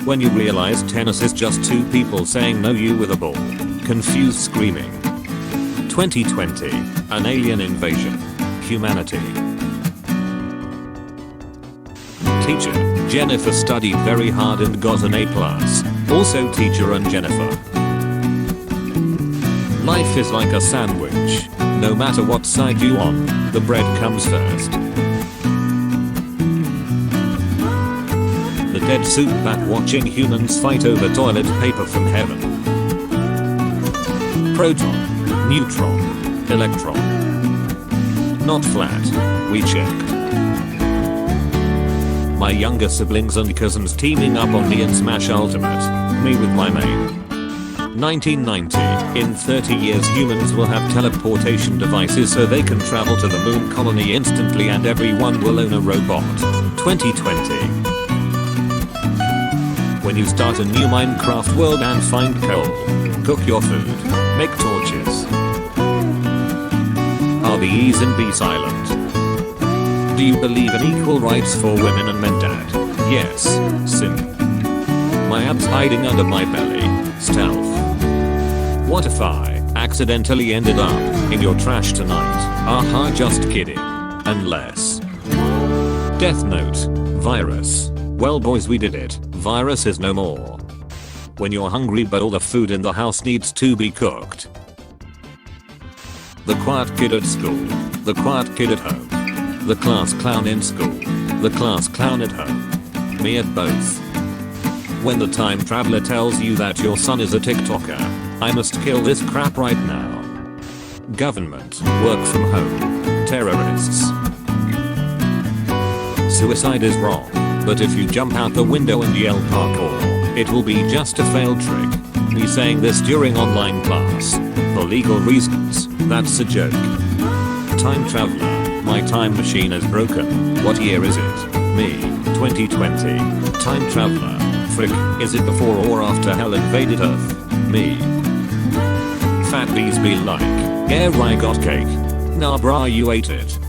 When you realize tennis is just two people saying no you with a ball. Confused screaming. 2020. An alien invasion. Humanity. Teacher. Jennifer studied very hard and got an A+. Also teacher and Jennifer. Life is like a sandwich. No matter what side you on, the bread comes first. The dead soup bat watching humans fight over toilet paper from heaven. Proton. Neutron. Electron. Not flat. We checked. My younger siblings and cousins teaming up on me in Smash Ultimate. Me with my main. 1990. In 30 years humans will have teleportation devices so they can travel to the moon colony instantly and everyone will own a robot. 2020. When you start a new Minecraft world and find coal, cook your food, make torches. Are the E's in B silent? Do you believe in equal rights for women and men, Dad? Yes, Sim. My abs hiding under my belly, stealth. What if I accidentally ended up in your trash tonight? Aha, just kidding. Unless. Death Note. Virus. Well boys, we did it. Virus is no more. When you're hungry but all the food in the house needs to be cooked. The quiet kid at school. The quiet kid at home. The class clown in school. The class clown at home. Me at both. When the time traveler tells you that your son is a TikToker, I must kill this crap right now. Government. Work from home. Terrorists. Suicide is wrong. But if you jump out the window and yell parkour, it will be just a failed trick. Me saying this during online class. For legal reasons, that's a joke. Time traveler. My time machine is broken. What year is it? Me. 2020. Time traveler. Frick, is it before or after hell invaded Earth? Me. Fat bees be like, yeah, I got cake. Nah brah, you ate it.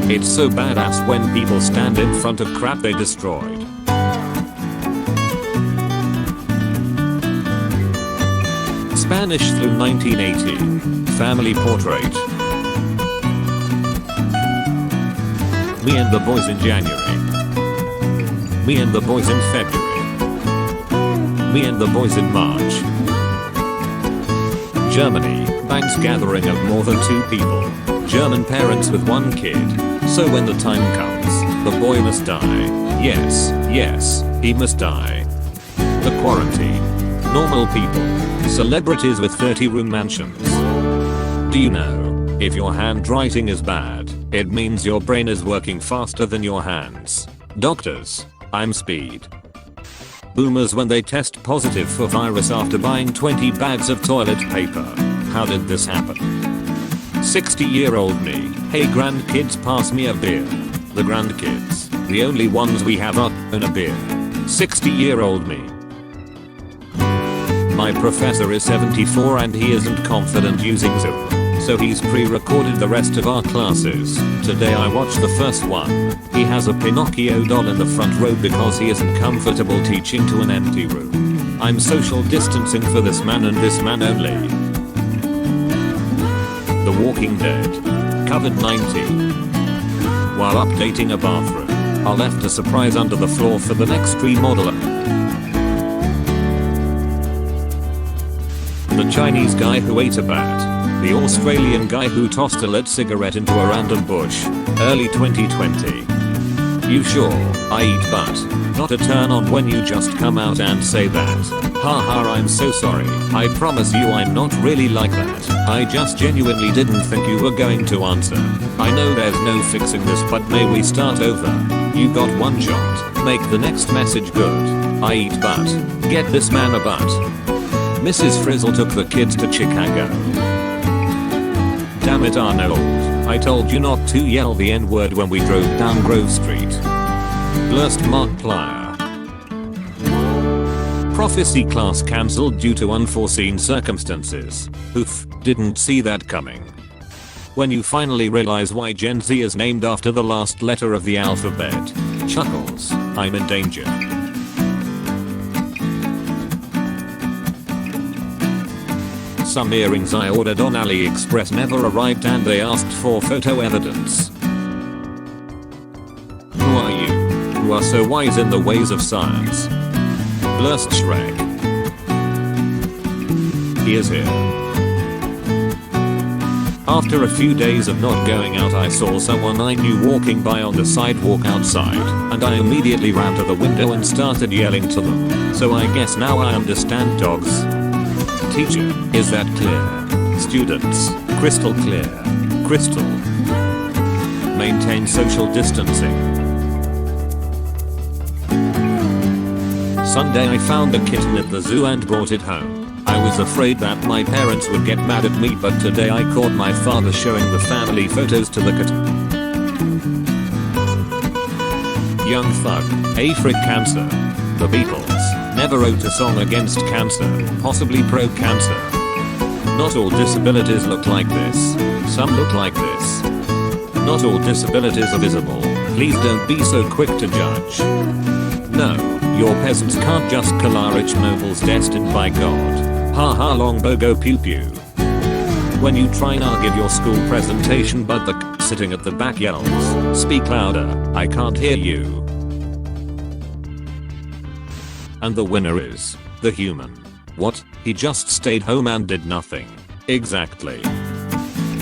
It's so badass when people stand in front of crap they destroyed. Spanish flu 1980. Family portrait. Me and the boys in January. Me and the boys in February. Me and the boys in March. Germany, banks gathering of more than 2 people. German parents with 1 kid. So when the time comes, the boy must die. Yes, yes, he must die. The quarantine. Normal people. Celebrities with 30-room mansions. Do you know, if your handwriting is bad, it means your brain is working faster than your hands. Doctors, I'm speed. Boomers when they test positive for virus after buying 20 bags of toilet paper. How did this happen? 60-year-old me. Hey grandkids, pass me a beer. The grandkids, the only ones we have are in a beer. 60-year-old me. My professor is 74 and he isn't confident using Zoom. So he's pre-recorded the rest of our classes. Today I watched the first one. He has a Pinocchio doll in the front row because he isn't comfortable teaching to an empty room. I'm social distancing for this man and this man only. The Walking Dead. COVID-19. While updating a bathroom, I left a surprise under the floor for the next remodeler. The Chinese guy who ate a bat. The Australian guy who tossed a lit cigarette into a random bush. Early 2020. You sure, I eat butt. Not a turn on when you just come out and say that. Haha, I'm so sorry. I promise you I'm not really like that. I just genuinely didn't think you were going to answer. I know there's no fixing this, but may we start over? You got 1 shot. Make the next message good. I eat butt. Get this man a butt. Mrs. Frizzle took the kids to Chicago. Damn it, Arnold. I told you not to yell the N-word when we drove down Grove Street. Blurst Markiplier. Prophecy class cancelled due to unforeseen circumstances. Oof, didn't see that coming. When you finally realize why Gen Z is named after the last letter of the alphabet. Chuckles, I'm in danger. Some earrings I ordered on AliExpress never arrived and they asked for photo evidence. Who are you? Who are so wise in the ways of science? Blurst Shrek. He is here. After a few days of not going out, I saw someone I knew walking by on the sidewalk outside, and I immediately ran to the window and started yelling to them. So I guess now I understand dogs. Teacher, is that clear? Students, crystal clear. Crystal. Maintain social distancing. Sunday I found a kitten at the zoo and brought it home. I was afraid that my parents would get mad at me, but today I caught my father showing the family photos to the kitten. Young Thug, Afric Cancer. The Beatles never wrote a song against cancer, possibly pro-cancer. Not all disabilities look like this. Some look like this. Not all disabilities are visible. Please don't be so quick to judge. No, your peasants can't just Kalarich nobles destined by God. Ha ha longbow go pew pew. When you try and give your school presentation but the sitting at the back yells, speak louder, I can't hear you. And the winner is the human. What? He just stayed home and did nothing. Exactly.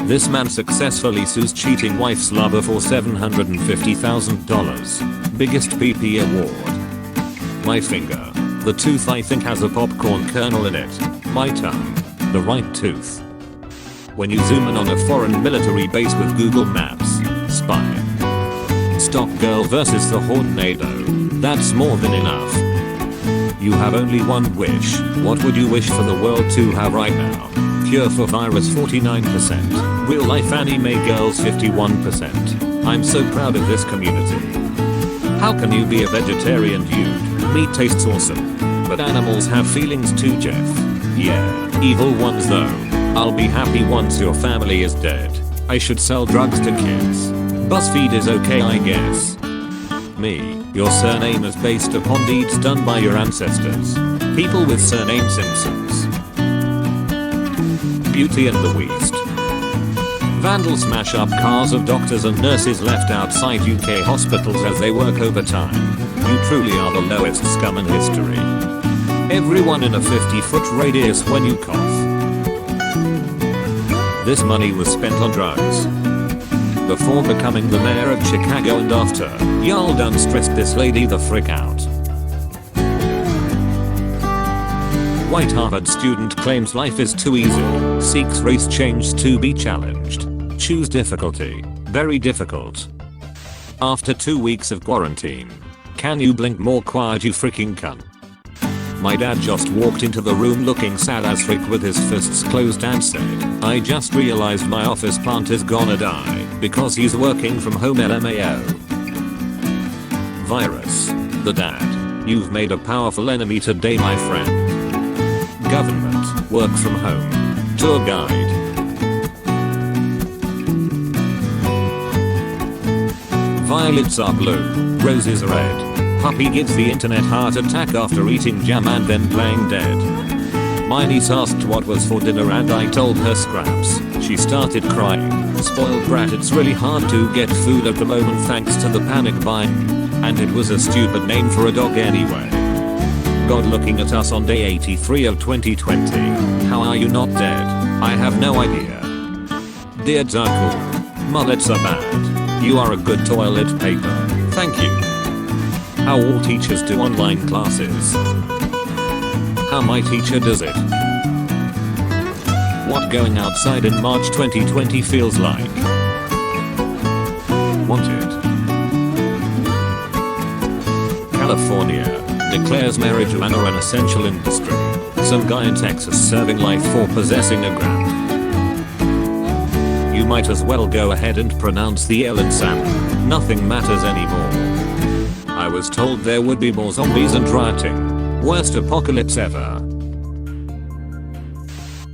This man successfully sues cheating wife's lover for $750,000. Biggest PP award. My finger. The tooth I think has a popcorn kernel in it. My tongue. The right tooth. When you zoom in on a foreign military base with Google Maps. Spy. Stock Girl versus the Hornado. That's more than enough. You have only one wish. What would you wish for the world to have right now? Cure for virus 49%. Real life anime girls 51%. I'm so proud of this community. How can you be a vegetarian, dude? Meat tastes awesome. But animals have feelings too, Jeff. Yeah, evil ones though. I'll be happy once your family is dead. I should sell drugs to kids. BuzzFeed is okay, I guess. Me, your surname is based upon deeds done by your ancestors. People with surname Simpsons. Beauty and the Beast. Vandals smash up cars of doctors and nurses left outside UK hospitals as they work overtime. You truly are the lowest scum in history. Everyone in a 50-foot radius when you cough. This money was spent on drugs. Before becoming the mayor of Chicago and after, y'all done stressed this lady the frick out. White Harvard student claims life is too easy, seeks race change to be challenged. Choose difficulty, very difficult. After 2 weeks of quarantine. Can you blink more quiet, you freaking cunt? My dad just walked into the room looking sad as frick with his fists closed and said, I just realized my office plant is gonna die because he's working from home LMAO. Virus. The dad. You've made a powerful enemy today, my friend. Government. Work from home. Tour guide. Violets are blue. Roses are red. Puppy gives the internet heart attack after eating jam and then playing dead. My niece asked what was for dinner and I told her scraps. She started crying. Spoiled brat, it's really hard to get food at the moment thanks to the panic buying. And it was a stupid name for a dog anyway. God looking at us on day 83 of 2020. How are you not dead? I have no idea. Beards are cool. Mullets are bad. You are a good toilet paper. Thank you. How all teachers do online classes. How my teacher does it. What going outside in March 2020 feels like. Wanted. California declares marijuana an essential industry. Some guy in Texas serving life for possessing a gram. You might as well go ahead and pronounce the L in salmon. Nothing matters anymore. I was told there would be more zombies and rioting. Worst apocalypse ever.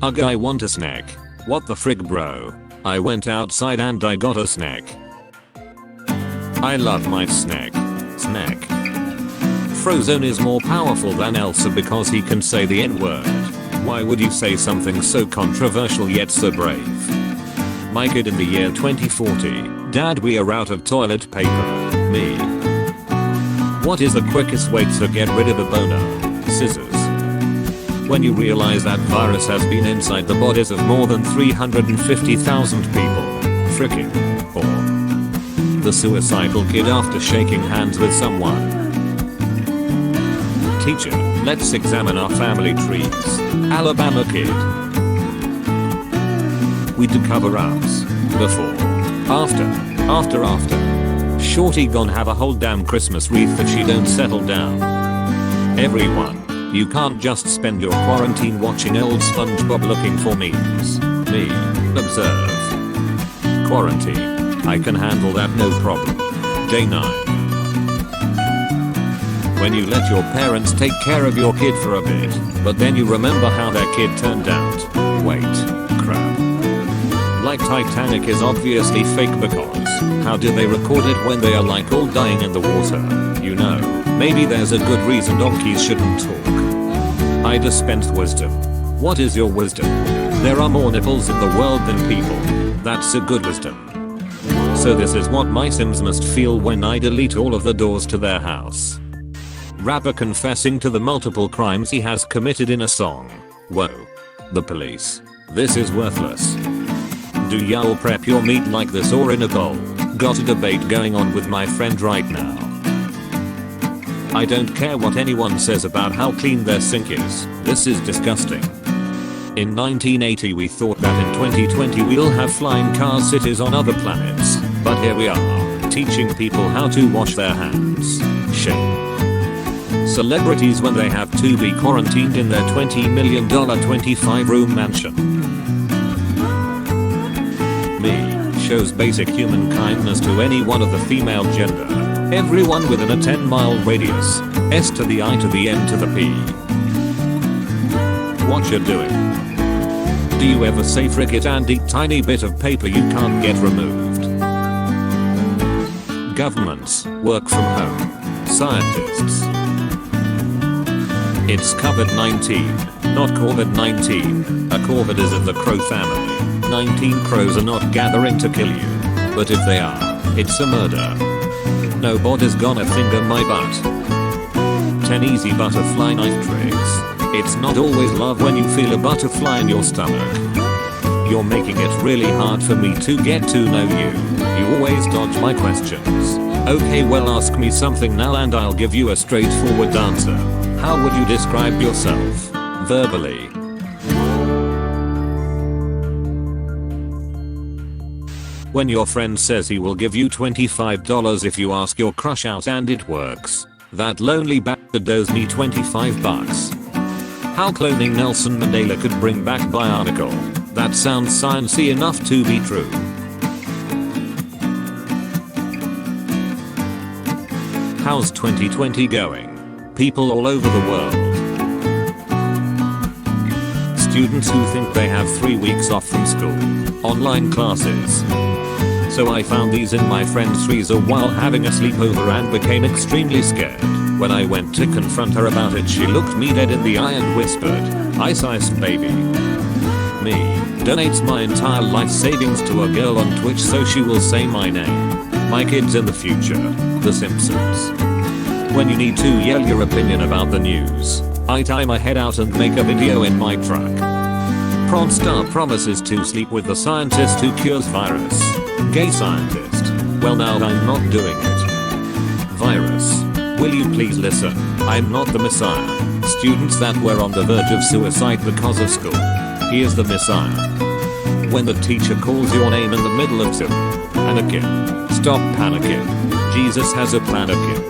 Ugh, I want a snack. What the frig, bro? I went outside and I got a snack. I love my snack. Frozone is more powerful than Elsa because he can say the N-word. Why would you say something so controversial yet so brave? My kid in the year 2040. Dad, we are out of toilet paper. Me. What is the quickest way to get rid of a boner? Scissors. When you realize that virus has been inside the bodies of more than 350,000 people. Fricking. Or the suicidal kid after shaking hands with someone. Teacher, let's examine our family trees. Alabama kid. We do cover-ups. Before. After. Shorty gon' have a whole damn Christmas wreath if she don't settle down. Everyone. You can't just spend your quarantine watching old SpongeBob looking for memes. Me. Observe. Quarantine. I can handle that no problem. J9. When you let your parents take care of your kid for a bit, but then you remember how their kid turned out. Wait. Crap. Like Titanic is obviously fake because how do they record it when they are like all dying in the water? You know, maybe there's a good reason donkeys shouldn't talk. I dispense wisdom. What is your wisdom? There are more nipples in the world than people. That's a good wisdom. So this is what my Sims must feel when I delete all of the doors to their house. Rapper confessing to the multiple crimes he has committed in a song. Whoa. The police. This is worthless. Do y'all prep your meat like this or in a bowl? Got a debate going on with my friend right now. I don't care what anyone says about how clean their sink is. This is disgusting. In 1980 we thought that in 2020 we'll have flying car cities on other planets. But here we are, teaching people how to wash their hands. Shame. Celebrities when they have to be quarantined in their $20 million 25-room mansion. Me. Shows basic human kindness to anyone of the female gender. Everyone within a 10-mile radius. S to the I to the N to the P. What you're doing? Do you ever say frick it and eat tiny bit of paper you can't get removed? Governments, work from home. Scientists. It's COVID-19, not COVID-19. A corvid is of the crow family. 19 crows are not gathering to kill you. But if they are, it's a murder. Nobody's gonna finger my butt. 10 easy butterfly knife tricks. It's not always love when you feel a butterfly in your stomach. You're making it really hard for me to get to know you. You always dodge my questions. Okay, well ask me something now and I'll give you a straightforward answer. How would you describe yourself? Verbally. When your friend says he will give you $25 if you ask your crush out and it works. That lonely bastard owes me 25 bucks. How cloning Nelson Mandela could bring back Bionicle. That sounds sciencey enough to be true. How's 2020 going? People all over the world. Students who think they have 3 weeks off from school. Online classes. So I found these in my friend's freezer while having a sleepover and became extremely scared. When I went to confront her about it, she looked me dead in the eye and whispered, "Ice baby." Me. Donates my entire life savings to a girl on Twitch so she will say my name. My kids in the future. The Simpsons. When you need to yell your opinion about the news, I tie my head out and make a video in my truck. Prawn Star promises to sleep with the scientist who cures virus. Gay scientist. Well now I'm not doing it. Virus. Will you please listen? I'm not the Messiah. Students that were on the verge of suicide because of school. He is the Messiah. When the teacher calls your name in the middle of Zoom. Anakin. Stop panicking. Jesus has a plan again.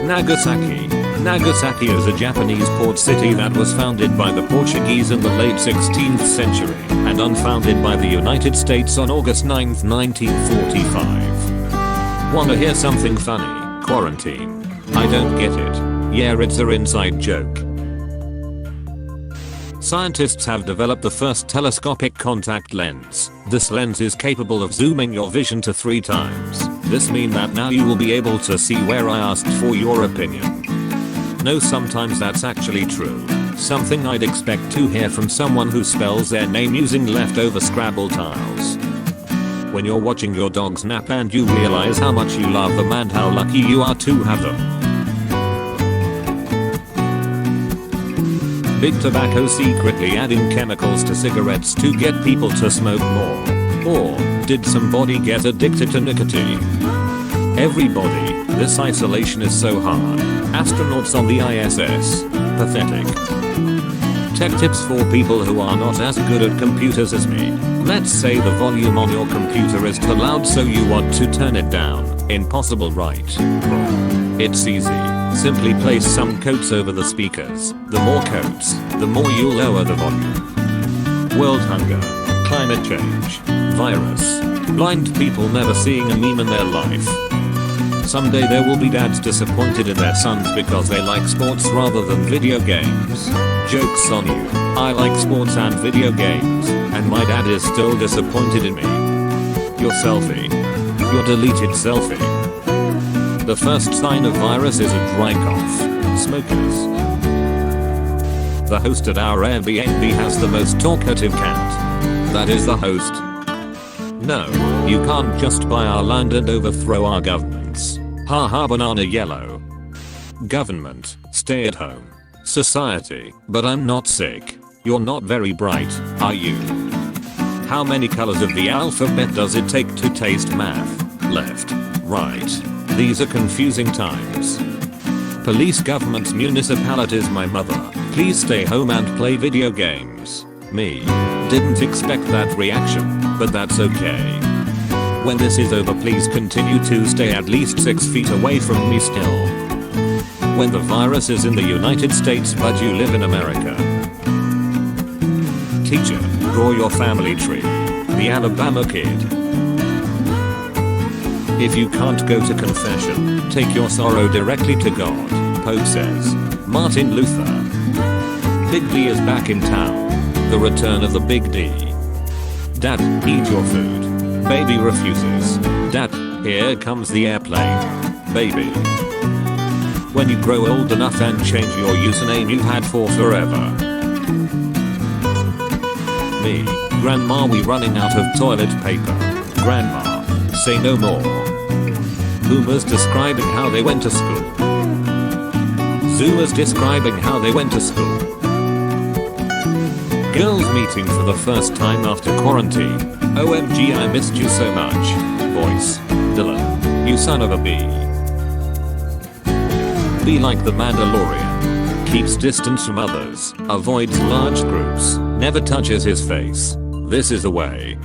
Nagasaki. Nagasaki is a Japanese port city that was founded by the Portuguese in the late 16th century and unfounded by the United States on August 9, 1945. Wanna hear something funny? Quarantine. I don't get it. Yeah, it's an inside joke. Scientists have developed the first telescopic contact lens. This lens is capable of zooming your vision to 3 times. This means that now you will be able to see where I asked for your opinion. No, sometimes that's actually true. Something I'd expect to hear from someone who spells their name using leftover Scrabble tiles. When you're watching your dogs nap and you realize how much you love them and how lucky you are to have them. Big Tobacco secretly adding chemicals to cigarettes to get people to smoke more. Or, did somebody get addicted to nicotine? Everybody, this isolation is so hard. Astronauts on the ISS. Pathetic. Tech tips for people who are not as good at computers as me. Let's say the volume on your computer is too loud so you want to turn it down. Impossible, right? Wrong. It's easy. Simply place some coats over the speakers. The more coats, the more you lower the volume. World hunger. Climate change. Virus. Blind people never seeing a meme in their life. Someday there will be dads disappointed in their sons because they like sports rather than video games. Joke's on you. I like sports and video games, and my dad is still disappointed in me. Your selfie. Your deleted selfie. The first sign of virus is a dry cough. Smokers. The host at our Airbnb has the most talkative cat. That is the host. No, you can't just buy our land and overthrow our governments. Haha, banana yellow. Government, stay at home. Society, but I'm not sick. You're not very bright, are you? How many colors of the alphabet does it take to taste math? Left, right. These are confusing times. Police, governments, municipalities, my mother. Please stay home and play video games. Me. Didn't expect that reaction, but that's okay. When this is over, please continue to stay at least 6 feet away from me still. When the virus is in the United States but you live in America. Teacher, draw your family tree. The Alabama kid. If you can't go to confession, take your sorrow directly to God, Pope says. Martin Luther. Big D is back in town. The return of the Big D. Dad, eat your food. Baby refuses. Dad, here comes the airplane. Baby. When you grow old enough and change your username you've had for forever. Me. Grandma, we running out of toilet paper. Grandma. Say no more. Boomers describing how they went to school. Zoomers describing how they went to school. Girls meeting for the first time after quarantine. OMG, I missed you so much. Voice. Dylan. You son of a bee. Be like the Mandalorian. Keeps distance from others. Avoids large groups. Never touches his face. This is the way.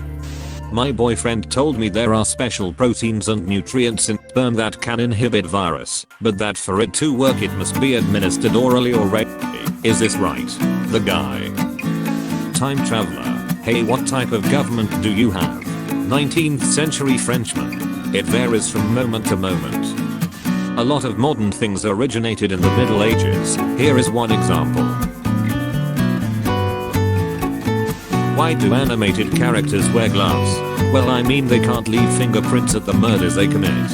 My boyfriend told me there are special proteins and nutrients in sperm that can inhibit virus, but that for it to work it must be administered orally or rectally. Is this right? The guy. Time traveler. Hey, what type of government do you have? 19th century Frenchman. It varies from moment to moment. A lot of modern things originated in the Middle Ages. Here is one example. Why do animated characters wear gloves? Well, I mean they can't leave fingerprints at the murders they commit.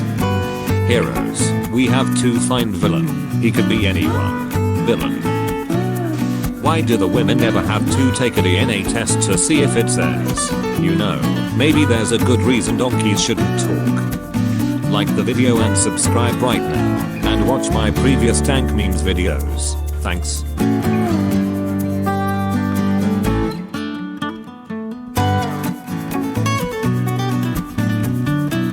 Heroes. We have to find villain. He could be anyone. Villain. Why do the women never have to take a DNA test to see if it's theirs? You know, maybe there's a good reason donkeys shouldn't talk. Like the video and subscribe right now, and watch my previous Dank memes videos. Thanks.